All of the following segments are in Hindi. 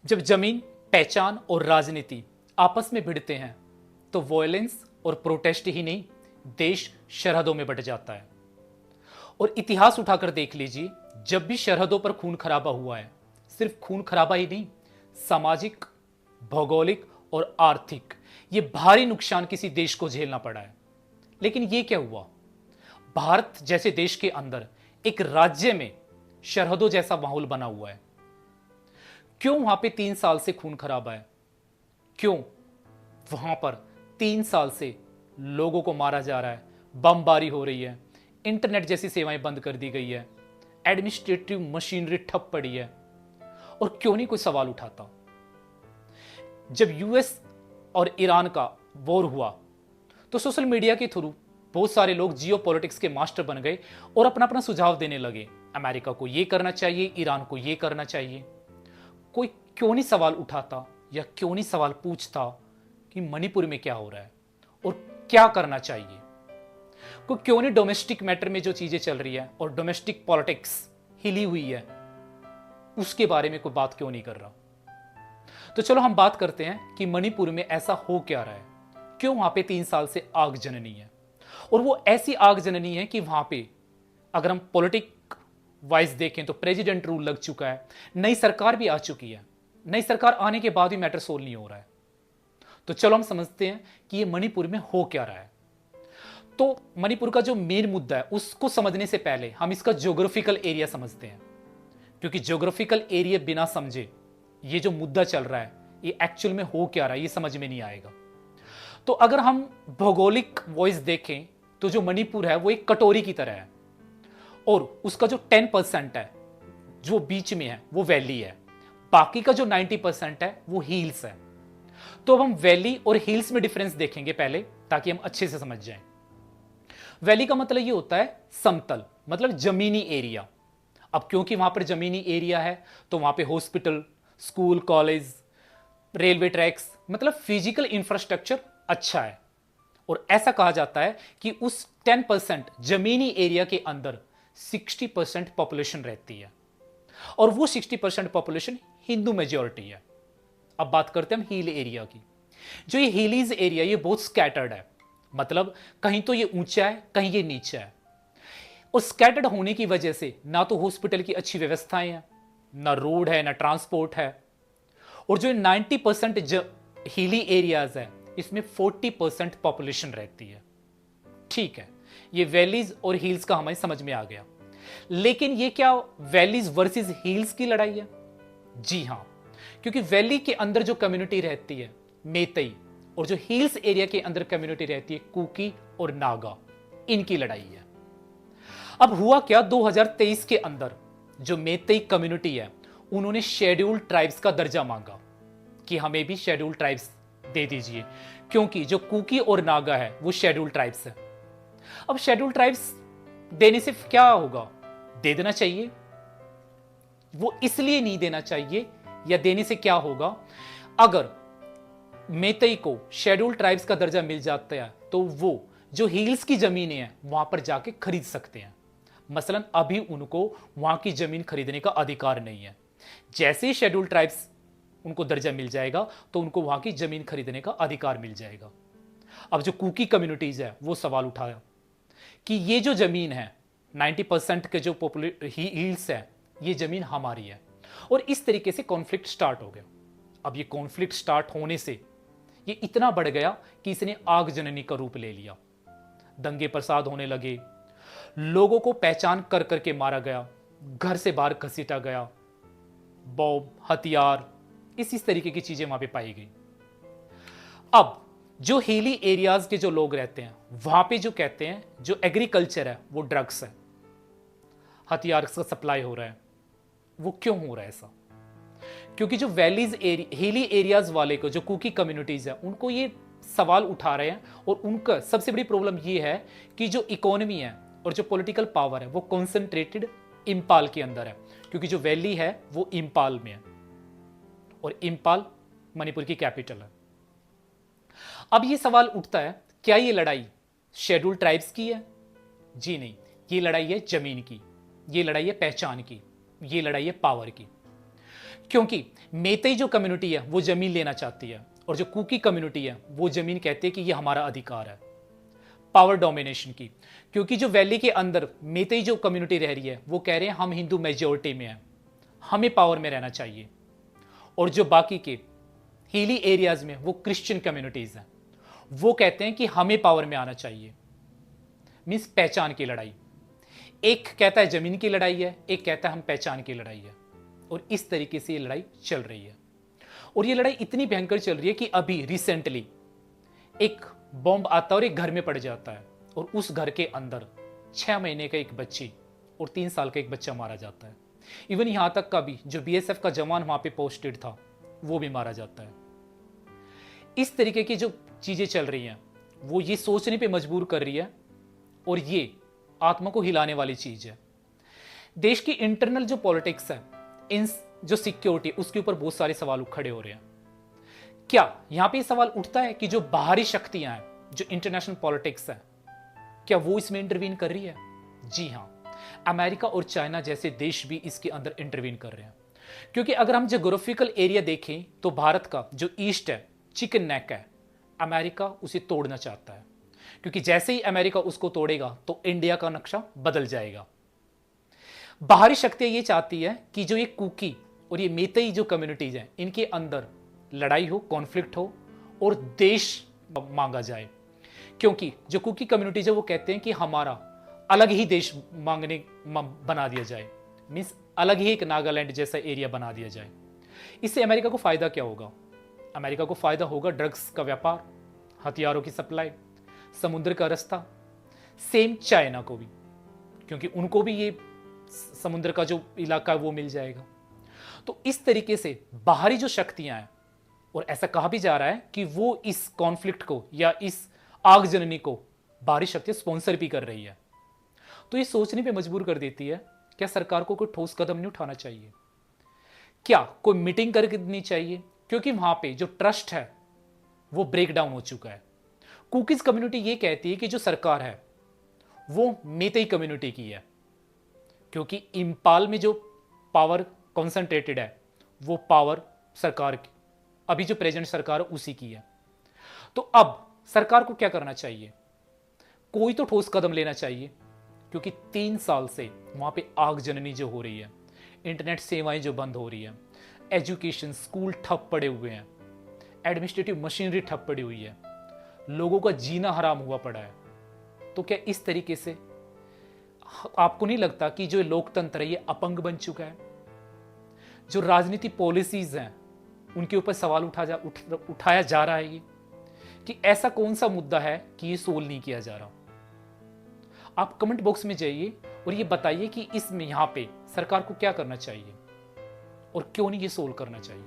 जब जमीन, पहचान और राजनीति आपस में भिड़ते हैं तो वॉयलेंस और प्रोटेस्ट ही नहीं, देश सरहदों में बट जाता है। और इतिहास उठाकर देख लीजिए, जब भी सरहदों पर खून खराबा हुआ है, सिर्फ खून खराबा ही नहीं, सामाजिक, भौगोलिक और आर्थिक ये भारी नुकसान किसी देश को झेलना पड़ा है। लेकिन ये क्या हुआ? भारत जैसे देश के अंदर एक राज्य में सरहदों जैसा माहौल बना हुआ है। क्यों वहां पे 3 साल से खून खराबा है? क्यों वहां पर 3 साल से लोगों को मारा जा रहा है, बमबारी हो रही है, इंटरनेट जैसी सेवाएं बंद कर दी गई है, एडमिनिस्ट्रेटिव मशीनरी ठप पड़ी है? और क्यों नहीं कोई सवाल उठाता? जब यूएस और ईरान का वॉर हुआ तो सोशल मीडिया के थ्रू बहुत सारे लोग जियो पॉलिटिक्स के मास्टर बन गए और अपना अपना सुझाव देने लगे। अमेरिका को यह करना चाहिए, ईरान को यह करना चाहिए। कोई क्यों नहीं सवाल उठाता या क्यों नहीं सवाल पूछता कि मणिपुर में क्या हो रहा है और क्या करना चाहिए? कोई क्यों नहीं डोमेस्टिक मैटर में जो चीजें चल रही है और डोमेस्टिक पॉलिटिक्स हिली हुई है, उसके बारे में कोई बात क्यों नहीं कर रहा? तो चलो हम बात करते हैं कि मणिपुर में ऐसा हो क्या रहा है, क्यों वहां पे 3 साल से आग जननी है। और वो ऐसी आग जननी है कि वहां पे अगर हम पॉलिटिक वाइज देखें तो प्रेसिडेंट रूल लग चुका है, नई सरकार भी आ चुकी है, नई सरकार आने के बाद भी मैटर सोल्व नहीं हो रहा है। तो चलो हम समझते हैं कि ये मणिपुर में हो क्या रहा है। तो मणिपुर का जो मेन मुद्दा है उसको समझने से पहले हम इसका ज्योग्राफिकल एरिया समझते हैं, क्योंकि ज्योग्राफिकल एरिया बिना समझे ये जो मुद्दा चल रहा है ये एक्चुअल में हो क्या रहा है ये समझ में नहीं आएगा। तो अगर हम भौगोलिक वॉइस देखें तो जो मणिपुर है वो एक कटोरी की तरह है और उसका जो 10% है जो बीच में है वो वैली है, बाकी का जो 90% है वो हिल्स है। तो अब हम वैली और हिल्स में डिफरेंस देखेंगे पहले, ताकि हम अच्छे से समझ जाएं। वैली का मतलब ये होता है समतल, मतलब जमीनी एरिया। अब क्योंकि वहां पर जमीनी एरिया है तो वहां पे hospital, school, college, railway tracks, मतलब फिजिकल इंफ्रास्ट्रक्चर अच्छा है। और ऐसा कहा जाता है कि उस 10% जमीनी एरिया के अंदर 60% पॉपुलेशन रहती है और वो 60% पॉपुलेशन हिंदू मेजॉरिटी है। अब बात करते हैं हम हिल एरिया की। जो ये हिलीज एरिया ये बहुत स्कैटर्ड है, मतलब कहीं तो ये ऊंचा है, कहीं ये नीचा है। और स्कैटर्ड होने की वजह से ना तो हॉस्पिटल की अच्छी व्यवस्थाएं हैं, ना रोड है, ना ट्रांसपोर्ट है। और जो 90% हिली एरियाज है इसमें 40% पॉपुलेशन रहती है। ठीक है, ये वैलीज और हिल्स का हमें समझ में आ गया। लेकिन ये क्या वैलीज वर्सेस हिल्स की लड़ाई है? जी हां, क्योंकि वैली के अंदर जो कम्युनिटी रहती है मेतई, और जो हिल्स एरिया के अंदर कम्युनिटी रहती है कुकी और नागा, इनकी लड़ाई है। अब हुआ क्या, 2023 के अंदर जो मेतई कम्युनिटी है उन्होंने शेड्यूल्ड ट्राइब्स का दर्जा मांगा कि हमें भी शेड्यूल्ड ट्राइब्स दे दीजिए, क्योंकि जो कुकी और नागा है वो शेड्यूल्ड ट्राइब्स है। अब शेड्यूल्ड ट्राइब्स देने से क्या होगा? दे देना चाहिए। वो इसलिए नहीं देना चाहिए, या देने से क्या होगा, अगर मेतई को शेड्यूल्ड ट्राइब्स का दर्जा मिल जाता है तो वो जो हिल्स की जमीनें हैं वहां पर जाके खरीद सकते हैं। मसलन अभी उनको वहां की जमीन खरीदने का अधिकार नहीं है। जैसे ही शेड्यूल्ड ट्राइब्स उनको दर्जा मिल जाएगा तो उनको वहां की जमीन खरीदने का अधिकार मिल जाएगा। अब जो कुकी कम्युनिटीज है वो सवाल उठाया कि ये जो जमीन है 90% के जो हिल्स है ये जमीन हमारी है। और इस तरीके से कॉन्फ्लिक्ट स्टार्ट हो गया। अब ये कॉन्फ्लिक्ट स्टार्ट होने से ये इतना बढ़ गया कि इसने आग जननी का रूप ले लिया। दंगे फसाद होने लगे, लोगों को पहचान कर करके मारा गया, घर से बाहर घसीटा गया, बॉम्ब, हथियार, इस तरीके की चीजें वहां पे पाई गई। अब जो हिली एरियाज के जो लोग रहते हैं वहां पे जो कहते हैं जो एग्रीकल्चर है वो ड्रग्स है, हथियार का सप्लाई हो रहा है। वो क्यों हो रहा है ऐसा? क्योंकि जो वैलीज हिली एरियाज वाले को, जो कुकी कम्युनिटीज है, उनको ये सवाल उठा रहे हैं। और उनका सबसे बड़ी प्रॉब्लम ये है कि जो इकोनॉमी है और जो पॉलिटिकल पावर है वो कॉन्सेंट्रेटेड इंपाल के अंदर है, क्योंकि जो वैली है वो इंपाल में है और इंपाल मणिपुर की कैपिटल है। अब ये सवाल उठता है, क्या ये लड़ाई शेड्यूल्ड ट्राइब्स की है? जी नहीं, ये लड़ाई है जमीन की, ये लड़ाई है पहचान की, ये लड़ाई है पावर की। क्योंकि मेतई जो कम्युनिटी है वो जमीन लेना चाहती है और जो कुकी कम्युनिटी है वो जमीन कहती है कि ये हमारा अधिकार है। पावर डोमिनेशन की, क्योंकि जो वैली के अंदर मेतई जो कम्युनिटी रह रही है वो कह रहे हैं हम हिंदू मेजोरिटी में हैं, हमें पावर में रहना चाहिए। और जो बाकी के हिली एरियाज में वो क्रिश्चियन कम्युनिटीज हैं, वो कहते हैं कि हमें पावर में आना चाहिए। मीन्स पहचान की लड़ाई। एक कहता है जमीन की लड़ाई है, एक कहता है हम पहचान की लड़ाई है। और इस तरीके से ये लड़ाई चल रही है। और ये लड़ाई इतनी भयंकर चल रही है कि अभी रिसेंटली एक बॉम्ब आता है और एक घर में पड़ जाता है और उस घर के अंदर 6 महीने का एक बच्ची और 3 साल का एक बच्चा मारा जाता है। इवन यहां तक का भी जो बीएसएफ का जवान वहां पे पोस्टेड था वो भी मारा जाता है। इस तरीके की जो चीजें चल रही हैं वो ये सोचने पे मजबूर कर रही है और ये आत्मा को हिलाने वाली चीज है। देश की इंटरनल जो पॉलिटिक्स है, इन जो सिक्योरिटी, उसके ऊपर बहुत सारे सवाल खड़े हो रहे हैं। क्या यहां पे सवाल उठता है कि जो बाहरी शक्तियां हैं, जो इंटरनेशनल पॉलिटिक्स है, क्या वो इसमें इंटरवीन कर रही है? जी हां, अमेरिका और चाइना जैसे देश भी इसके अंदर इंटरवीन कर रहे हैं। क्योंकि अगर हम जोग्राफिकल एरिया देखें तो भारत का जो ईस्ट है, चिकन नेक है, अमेरिका उसे तोड़ना चाहता है। क्योंकि जैसे ही अमेरिका उसको तोड़ेगा तो इंडिया का नक्शा बदल जाएगा। बाहरी शक्तियां ये चाहती है कि जो ये कुकी और ये मेतई जो कम्युनिटीज हैं, इनके अंदर लड़ाई हो, कॉन्फ्लिक्ट हो और देश मांगा जाए। क्योंकि जो कुकी कम्युनिटीज है वो कहते हैं कि हमारा अलग ही देश बना दिया जाए। मीन्स अलग ही एक नागालैंड जैसा एरिया बना दिया जाए। इससे अमेरिका को फायदा क्या होगा? अमेरिका को फायदा होगा ड्रग्स का व्यापार, हथियारों की सप्लाई, समुद्र का रास्ता। सेम चाइना को भी, क्योंकि उनको भी ये समुद्र का जो इलाका है वो मिल जाएगा। तो इस तरीके से बाहरी जो शक्तियां हैं, और ऐसा कहा भी जा रहा है कि वो इस कॉन्फ्लिक्ट को या इस आगजननी को बाहरी शक्तियां स्पॉन्सर भी कर रही है। तो ये सोचने पे मजबूर कर देती है, क्या सरकार को कोई ठोस कदम नहीं उठाना चाहिए? क्या कोई मीटिंग करनी चाहिए? क्योंकि वहां पे जो ट्रस्ट है वो ब्रेक डाउन हो चुका है। कुकीज कम्युनिटी ये कहती है कि जो सरकार है वो मेतई कम्युनिटी की है, क्योंकि इंपाल में जो पावर कॉन्सेंट्रेटेड है वो पावर सरकार की, अभी जो प्रेजेंट सरकार है उसी की है। तो अब सरकार को क्या करना चाहिए? कोई तो ठोस कदम लेना चाहिए, क्योंकि 3 साल से वहां पे आगजननी जो हो रही है, इंटरनेट सेवाएं जो बंद हो रही है, एजुकेशन स्कूल ठप पड़े हुए हैं, एडमिनिस्ट्रेटिव मशीनरी ठप पड़ी हुई है, लोगों का जीना हराम हुआ पड़ा है। तो क्या इस तरीके से आपको नहीं लगता कि जो लोकतंत्र है ये अपंग बन चुका है? जो राजनीति पॉलिसीज हैं उनके ऊपर सवाल उठाया जा रहा है ये, कि ऐसा कौन सा मुद्दा है कि ये सोल्व नहीं किया जा रहा? आप कमेंट बॉक्स में जाइए और ये बताइए कि इसमें यहां पे सरकार को क्या करना चाहिए और क्यों नहीं ये सोल्व करना चाहिए।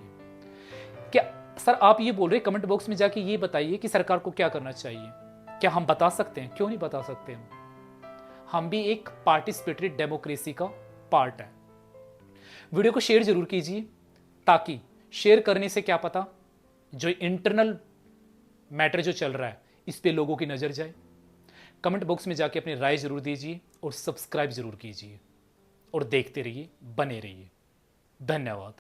क्या सर आप ये बोल रहे, कमेंट बॉक्स में जाके ये बताइए कि सरकार को क्या करना चाहिए। क्या हम बता सकते हैं? क्यों नहीं बता सकते? हम भी एक पार्टिसिपेटरी डेमोक्रेसी का पार्ट है। वीडियो को शेयर जरूर कीजिए, ताकि शेयर करने से क्या पता जो इंटरनल मैटर जो चल रहा है इस पे लोगों की नजर जाए। कमेंट बॉक्स में जाके अपनी राय जरूर दीजिए और सब्सक्राइब जरूर कीजिए और देखते रहिए, बने रहिए। धन्यवाद।